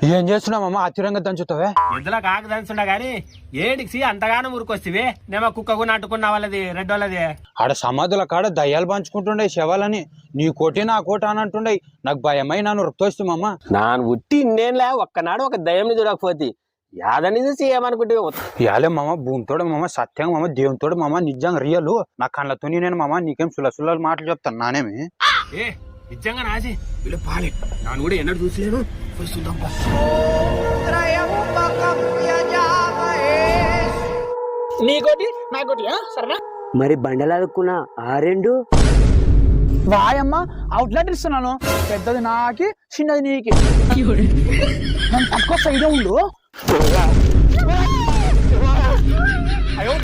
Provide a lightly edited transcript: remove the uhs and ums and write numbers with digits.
ఏం చేస్తున్నామమ్మా ఆశ్చర్యంగా దంచుతావే ఇందులో కాక దంచుండా గాని ఏడికి అంతగానో ఊరికొస్తే నేమ కుక్కకు నాటుకున్న వాళ్ళది రెడ్ వాళ్ళది ఆడ సమాధుల కాడ దయ్యాలు పంచుకుంటుండే శవాలని నీ కోటి నా కోట అని అంటుండే నాకు భయమై నన్ను రుక్తోస్తామమ్మా నాను ఉట్టి ఇన్నేళ్ళ ఒక్కనాడు ఒక దయ్యంని చూడకపోతే యాదని చూసి ఏమనుకుంటే ఇయాలే మామ భూమితోడు మామ సత్యంగా మామ దేవునితోడు మామ నిజంగా రియల్ నా కళ్ళతో నేను మామ నీకేం సుల్ల మాటలు చెప్తాను నానేమి ఏ నిజంగా నాసి వీళ్ళు పాలే నాను కూడా ఎన్నడూ చూసలేను నీకోటి నాకోటి సరేనా మరి బండలాడుకున్నా ఆ రెండు వాయమ్మ అవుట్లెట్ ఇస్తున్నాను పెద్దది నాకి చిన్నది నీకి నన్ను పట్టుకొస్తా ఇదే ఉండు అయ్యో